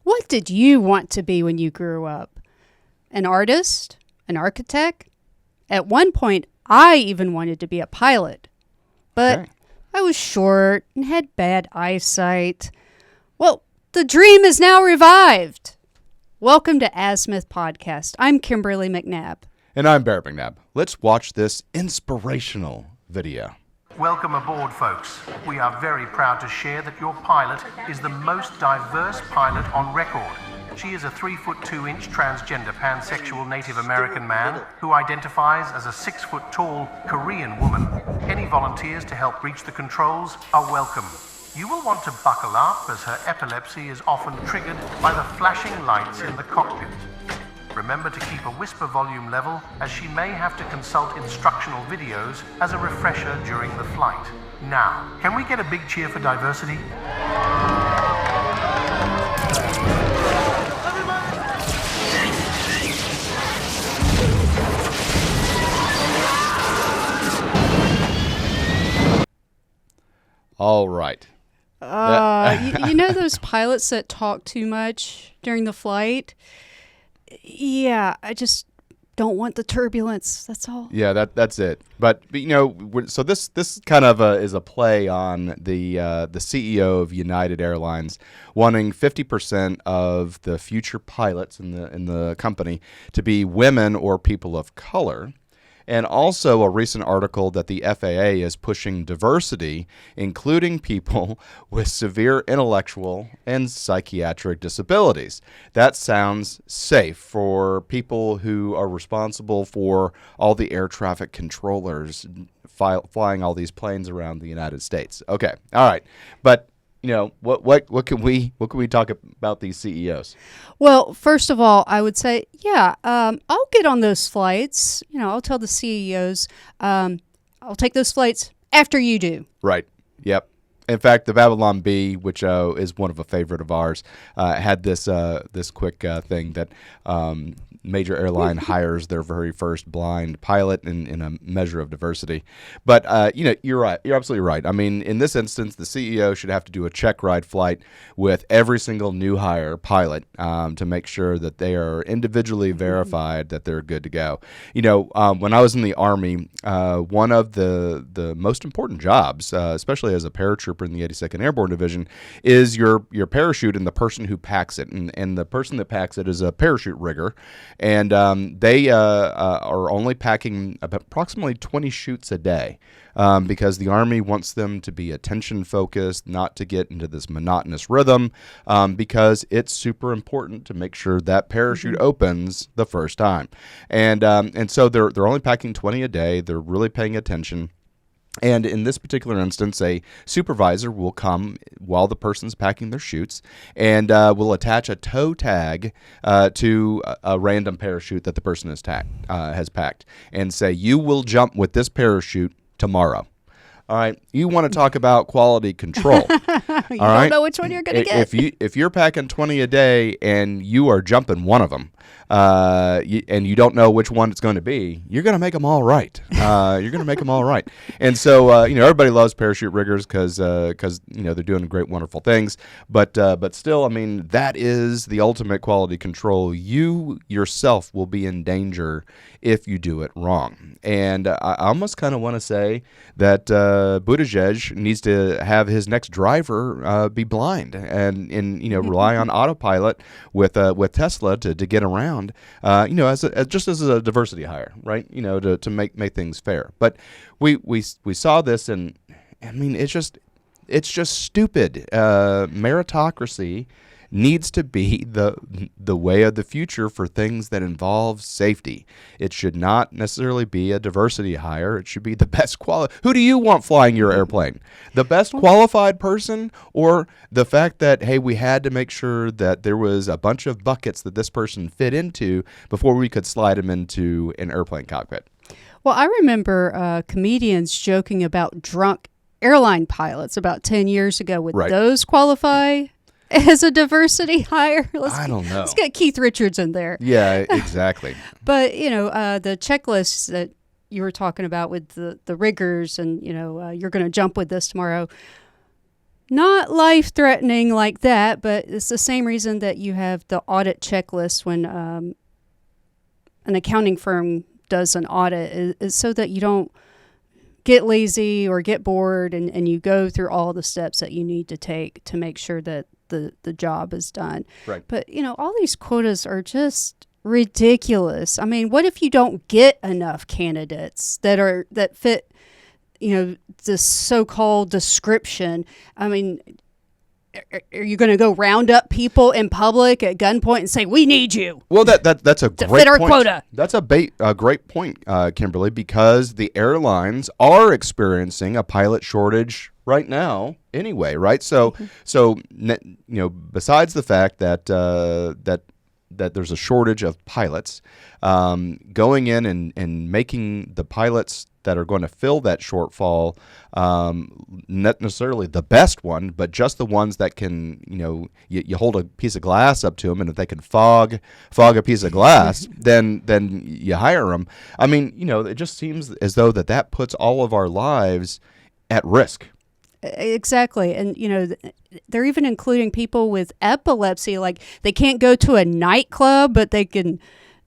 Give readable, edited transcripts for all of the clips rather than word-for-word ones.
What did you want to be when you grew up? An artist? An architect? At one point, I even wanted to be a pilot. But Okay. I was short and had bad eyesight. Well, the dream is now revived. Welcome to Azimuth Podcast. I'm Kimberly McNabb. And I'm Barrett McNabb. Let's watch this inspirational video. Welcome aboard, folks. We are very proud to share that your pilot is the most diverse pilot on record. She is a 3'2" transgender pansexual Native American man who identifies as a 6'tall Korean woman. Any volunteers to help reach the controls are welcome. You will want to buckle up as her epilepsy is often triggered by the flashing lights in the cockpit. Remember to keep a whisper volume level, as she may have to consult instructional videos as a refresher during the flight. Now, can we get a big cheer for diversity? All right. You know those pilots that talk too much during the flight? Yeah, I just don't want the turbulence. That's all. Yeah, that's it. But you know, so this kind of is a play on the CEO of United Airlines wanting 50% of the future pilots in the company to be women or people of color. And also a recent article that the FAA is pushing diversity, including people with severe intellectual and psychiatric disabilities. That sounds safe for people who are responsible for all the air traffic controllers flying all these planes around the United States. Okay, all right, but you know what can we talk about these CEOs? Well, first of all, I would say, I'll get on those flights. You know, I'll tell the CEOs, I'll take those flights after you do. Right. Yep. In fact, the Babylon Bee, which is one of a favorite of ours, had this quick thing that major airline hires their very first blind pilot in a measure of diversity. But, you're right. You're absolutely right. I mean, in this instance, the CEO should have to do a check ride flight with every single new hire pilot to make sure that they are individually verified that they're good to go. You know, when I was in the Army, one of the most important jobs, especially as a paratrooper in the 82nd Airborne Division, is your parachute and the person who packs it. And the person that packs it is a parachute rigger. And they are only packing approximately 20 chutes a day because the Army wants them to be attention-focused, not to get into this monotonous rhythm, because it's super important to make sure that parachute opens the first time. And so they're only packing 20 a day. They're really paying attention. And in this particular instance, a supervisor will come while the person's packing their chutes and will attach a toe tag to a random parachute that the person has packed and say, you will jump with this parachute tomorrow. All right. You want to talk about quality control. You don't know which one you're going to get. If you're packing 20 a day and you are jumping one of them, and you don't know which one it's going to be, you're going to make them all right. You're going to make them all right. And so, everybody loves parachute riggers because they're doing great, wonderful things. But still, I mean, that is the ultimate quality control. You yourself will be in danger if you do it wrong. And I almost kind of want to say that Buttigieg needs to have his next driver be blind and rely on autopilot with Tesla to get around. As a diversity hire, right? To make things fair. But we saw this, and I mean, it's just stupid. Meritocracy needs to be the way of the future for things that involve safety. It should not necessarily be a diversity hire. It should be the best Who do you want flying your airplane? The best qualified person, or the fact that, hey, we had to make sure that there was a bunch of buckets that this person fit into before we could slide him into an airplane cockpit? Well, I remember comedians joking about drunk airline pilots about 10 years ago. Would those qualify as a diversity hire? I don't know. Let's get Keith Richards in there. Yeah, exactly. But, the checklists that you were talking about with the riggers and, you're going to jump with this tomorrow. Not life-threatening like that, but it's the same reason that you have the audit checklist when an accounting firm does an audit, is so that you don't get lazy or get bored, and you go through all the steps that you need to take to make sure that the job is done. Right. But, all these quotas are just ridiculous. I mean, what if you don't get enough candidates that fit this so-called description? I mean, are you going to go round up people in public at gunpoint and say, "We need you"? Well, that's a great fit our point. quota. That's a great point, Kimberly, because the airlines are experiencing a pilot shortage right now anyway, right? So besides the fact that that there's a shortage of pilots, going in and making the pilots that are going to fill that shortfall, not necessarily the best one, but just the ones that can, you hold a piece of glass up to them, and if they can fog a piece of glass, then you hire them. I mean, it just seems as though that puts all of our lives at risk. Exactly. And, they're even including people with epilepsy. Like, they can't go to a nightclub, but they can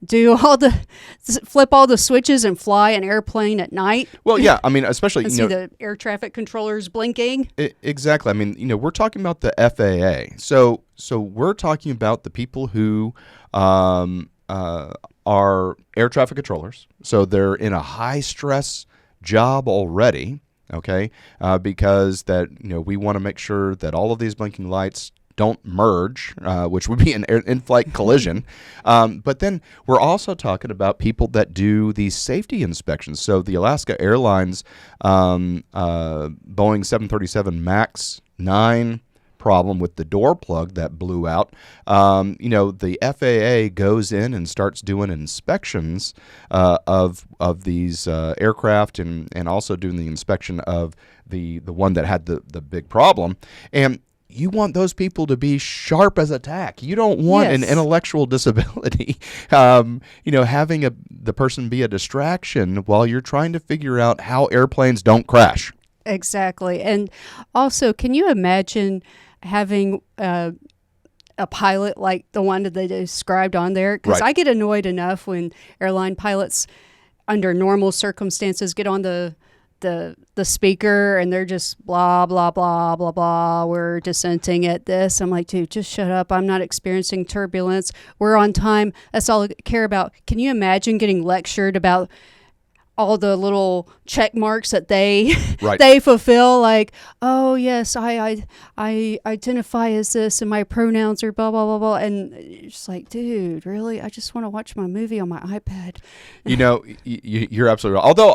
flip all the switches and fly an airplane at night. Well, yeah, I mean, especially, and see the air traffic controllers blinking. Exactly. I mean, we're talking about the FAA. So we're talking about the people who are air traffic controllers. So they're in a high stress job already. Okay, because we want to make sure that all of these blinking lights don't merge, which would be an in-flight collision. But then we're also talking about people that do these safety inspections. So the Alaska Airlines Boeing 737 MAX 9 problem with the door plug that blew out, the FAA goes in and starts doing inspections of these aircraft, and also doing the inspection of the one that had the big problem. And you want those people to be sharp as a tack. You don't want an intellectual disability, having the person be a distraction while you're trying to figure out how airplanes don't crash. Exactly. And also, can you imagine having a pilot like the one that they described on there? Because I get annoyed enough when airline pilots, under normal circumstances, get on the speaker and they're just blah, blah, blah, blah, blah. We're dissenting at this. I'm like, dude, just shut up. I'm not experiencing turbulence. We're on time. That's all I care about. Can you imagine getting lectured about all the little check marks that they fulfill, like, oh yes, I identify as this, and my pronouns are blah blah blah blah, and it's just like, dude, really? I just want to watch my movie on my iPad. You're absolutely right. Although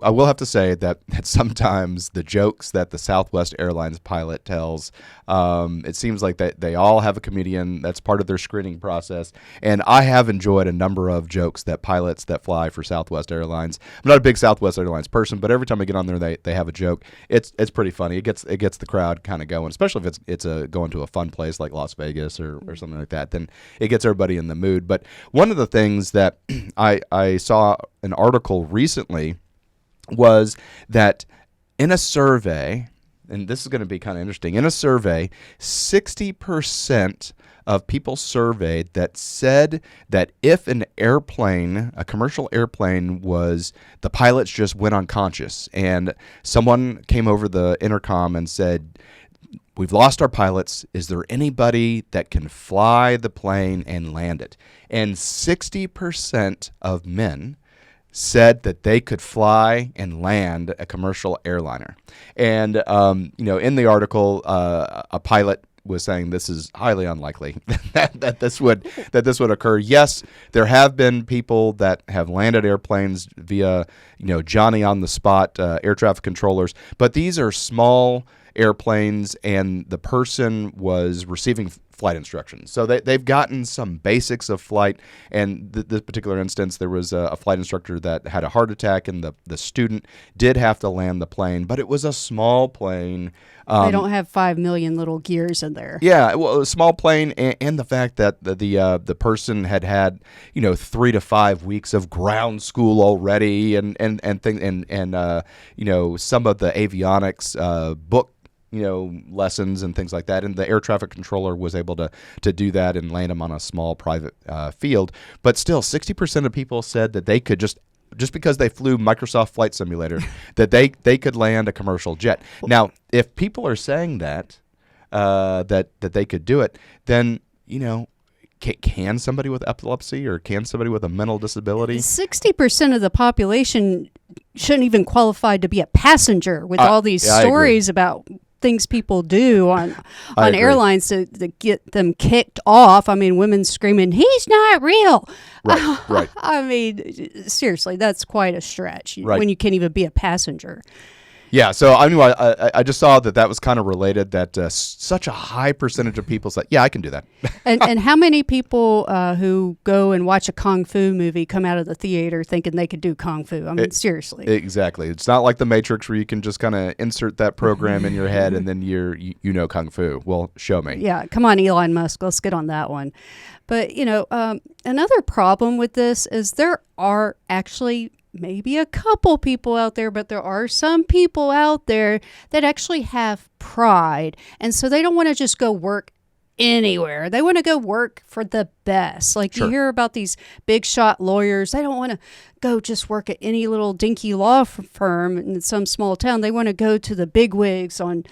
I will have to say that sometimes the jokes that the Southwest Airlines pilot tells, it seems like that they all have a comedian that's part of their screening process, and I have enjoyed a number of jokes that pilots that fly for Southwest Airlines. I'm not a big Southwest Airlines person, but every time I get on there, they have a joke. It's pretty funny. It gets the crowd kind of going, especially if it's going to a fun place like Las Vegas or something like that. Then it gets everybody in the mood. But one of the things that I saw an article recently was that in a survey, and this is going to be kind of interesting, in a survey, 60% of people surveyed that said that if an airplane, a commercial airplane, the pilots just went unconscious and someone came over the intercom and said, "We've lost our pilots. Is there anybody that can fly the plane and land it?" And 60% of men said that they could fly and land a commercial airliner. And, in the article, a pilot was saying this is highly unlikely that this would occur. Yes, there have been people that have landed airplanes via, Johnny on the spot air traffic controllers, but these are small airplanes, and the person was receiving flight instructions. So they've gotten some basics of flight, and this particular instance, there was a flight instructor that had a heart attack, and the student did have to land the plane, but it was a small plane. They don't have 5 million little gears in there. Yeah, well, a small plane, and the fact that the person had 3 to 5 weeks of ground school already, and some of the avionics book lessons and things like that. And the air traffic controller was able to do that and land them on a small private field. But still, 60% of people said that they could just because they flew Microsoft Flight Simulator, that they could land a commercial jet. Now, if people are saying that they could do it, then, can somebody with epilepsy or can somebody with a mental disability? 60% of the population shouldn't even qualify to be a passenger with all these stories about things people do on airlines to get them kicked off. I mean, women screaming, "He's not real." Right. I mean, seriously, that's quite a stretch Right. when you can't even be a passenger. Yeah, so I just saw that was kind of related, that such a high percentage of people said, yeah, I can do that. and how many people who go and watch a Kung Fu movie come out of the theater thinking they could do Kung Fu? I mean, seriously. Exactly. It's not like The Matrix where you can just kind of insert that program in your head and then you know Kung Fu. Well, show me. Yeah, come on, Elon Musk. Let's get on that one. But, another problem with this is there are actually maybe a couple people out there, but there are some people out there that actually have pride. And so they don't want to just go work anywhere. They want to go work for the best. Like Sure. You hear about these big shot lawyers. They don't want to go just work at any little dinky law firm in some small town. They want to go to the big wigs in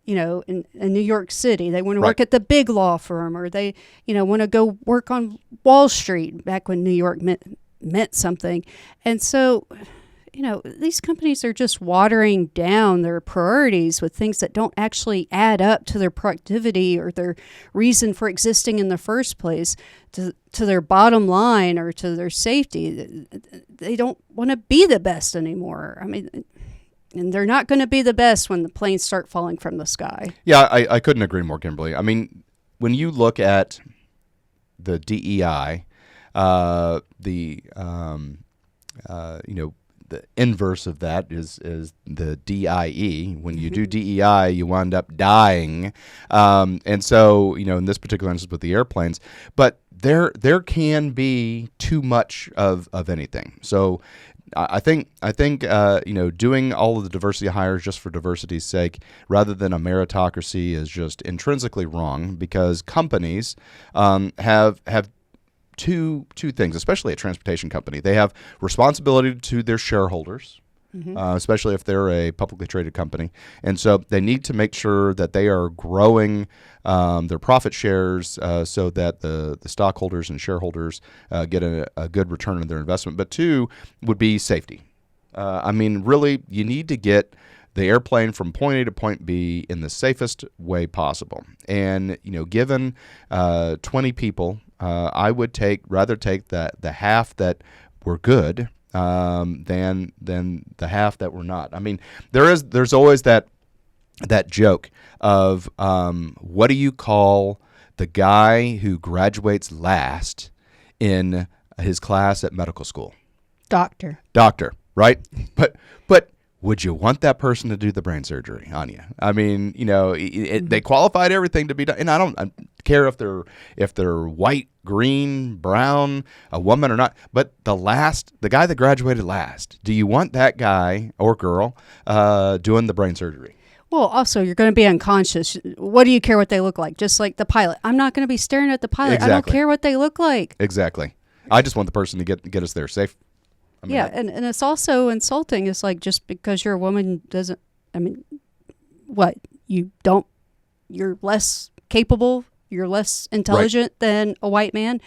New York City. They want to work at the big law firm, or they, want to go work on Wall Street back when New York meant something. And so, these companies are just watering down their priorities with things that don't actually add up to their productivity or their reason for existing in the first place, to their bottom line or to their safety. They don't want to be the best anymore. I mean, and they're not going to be the best when the planes start falling from the sky. Yeah, I couldn't agree more, Kimberly. I mean, when you look at the DEI, the inverse of that is the DIE. When you do DEI, you wind up dying, and so in this particular instance with the airplanes, but there can be too much of anything. So I think doing all of the diversity hires just for diversity's sake rather than a meritocracy is just intrinsically wrong, because companies have two things, especially a transportation company. They have responsibility to their shareholders, especially if they're a publicly traded company. And so they need to make sure that they are growing their profit shares so that the stockholders and shareholders get a good return on their investment. But two would be safety. Really, you need to get the airplane from point A to point B in the safest way possible. And, given 20 people, I would rather take the half that were good than the half that were not. I mean, there's always that joke of what do you call the guy who graduates last in his class at medical school? Doctor, right? But would you want that person to do the brain surgery on you? I mean, they qualified everything to be done, and I don't care if they're white, green, brown, a woman or not. But the guy that graduated last, do you want that guy or girl doing the brain surgery? Well, also, you're going to be unconscious. What do you care what they look like? Just like the pilot. I'm not going to be staring at the pilot. Exactly. I don't care what they look like. Exactly. I just want the person to get us there safe. And it's also insulting. It's like, just because you're a woman doesn't, you're less capable, you're less intelligent than a white man.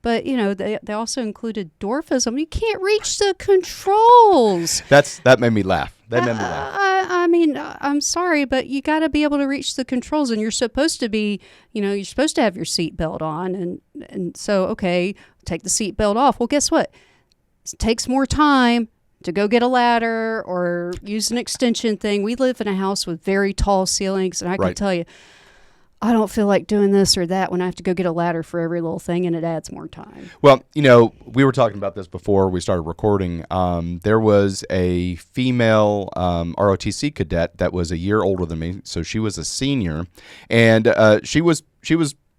But, they also included dwarfism. You can't reach the controls. That made me laugh. I'm sorry, but you got to be able to reach the controls, and you're supposed to be, you're supposed to have your seatbelt on. And so, okay, take the seatbelt off. Well, guess what? It takes more time to go get a ladder or use an extension thing. We live in a house with very tall ceilings, and I can tell you, I don't feel like doing this or that when I have to go get a ladder for every little thing, and it adds more time. Well, we were talking about this before we started recording. There was a female ROTC cadet that was a year older than me, so she was a senior, and she was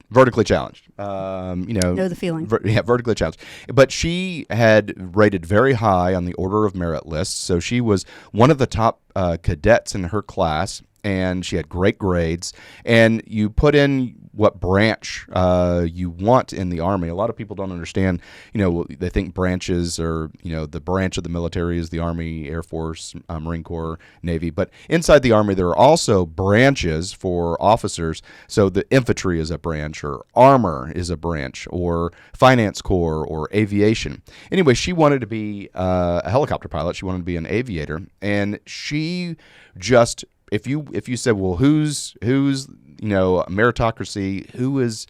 vertically challenged. Know the feeling. Vertically challenged. But she had rated very high on the Order of Merit list, so she was one of the top cadets in her class. and she had great grades. And you put in what branch you want in the Army. A lot of people don't understand, they think branches are, the branch of the military is the Army, Air Force, Marine Corps, Navy. But inside the Army, there are also branches for officers. So the infantry is a branch, or armor is a branch, or finance corps, or aviation. Anyway, she wanted to be a helicopter pilot. She wanted to be an aviator. And she just, if you said, well, who's meritocracy, who is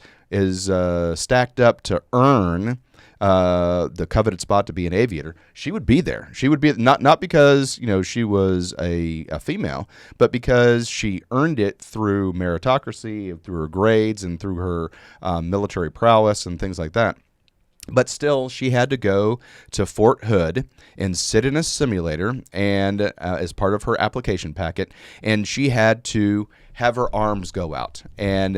stacked up to earn the coveted spot to be an aviator, she would be there. She would be not because she was a female, but because she earned it through meritocracy, through her grades, and through her military prowess and things like that. But still, she had to go to Fort Hood and sit in a simulator, and as part of her application packet, and she had to have her arms go out and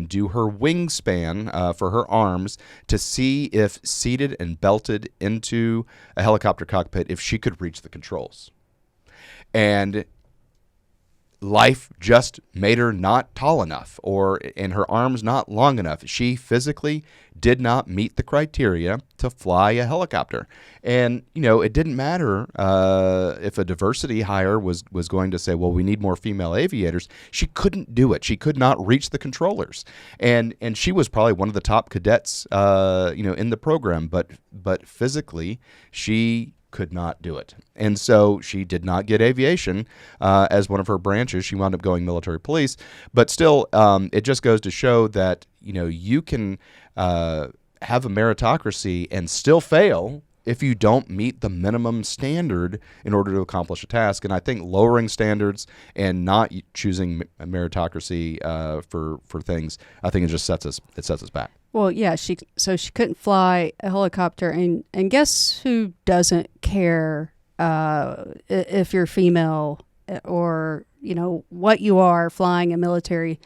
do her wingspan for her arms to see if seated and belted into a helicopter cockpit, if she could reach the controls. And life just made her not tall enough, and her arms not long enough. She physically did not meet the criteria to fly a helicopter. And, it didn't matter if a diversity hire was going to say, well, we need more female aviators. She couldn't do it. She could not reach the controllers. And she was probably one of the top cadets, in the program, but physically she could not do it. And so she did not get aviation as one of her branches. She wound up going military police. But still, it just goes to show that, you can have a meritocracy and still fail if you don't meet the minimum standard in order to accomplish a task. And I think lowering standards and not choosing meritocracy for things, I think it just sets us back. Well, yeah, she couldn't fly a helicopter, and guess who doesn't care if you're female or what you are flying a military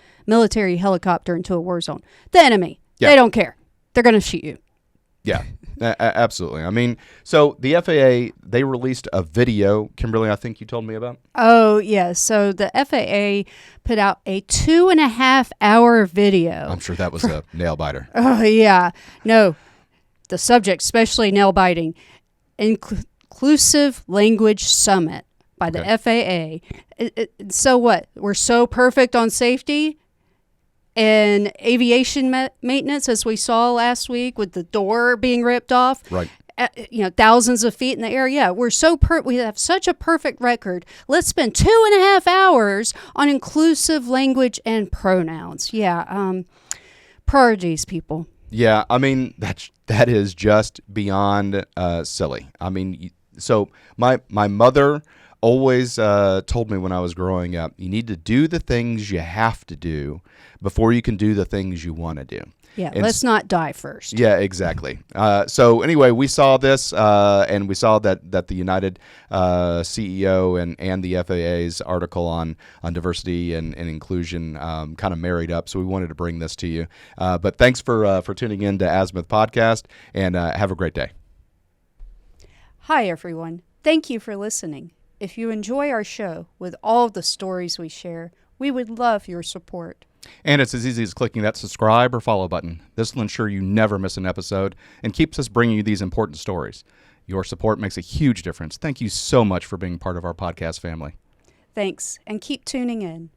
helicopter into a war zone? The enemy. Yeah. They don't care. They're going to shoot you. Yeah. Absolutely. I mean, so the FAA, they released a video, Kimberly, I think you told me about. Oh, yeah. So the FAA put out a 2.5 hour video. I'm sure that was a nail biter. Oh, yeah. No, the subject, especially nail biting, Inclusive Language Summit by the FAA. So what? We're so perfect on safety and aviation maintenance, as we saw last week with the door being ripped off. Right. Thousands of feet in the air. Yeah, we have such a perfect record. Let's spend 2.5 hours on inclusive language and pronouns. Yeah. Priorities, people. Yeah, I mean, that is just beyond silly. I mean, so my mother always told me when I was growing up, you need to do the things you have to do before you can do the things you want to do. Yeah, and let's not die first. Yeah, exactly. So anyway, we saw this, and we saw that the United CEO and the FAA's article on diversity and inclusion kind of married up. So we wanted to bring this to you. But thanks for tuning in to Azimuth Podcast, and have a great day. Hi, everyone. Thank you for listening. If you enjoy our show with all of the stories we share, we would love your support. And it's as easy as clicking that subscribe or follow button. This will ensure you never miss an episode and keeps us bringing you these important stories. Your support makes a huge difference. Thank you so much for being part of our podcast family. Thanks, and keep tuning in.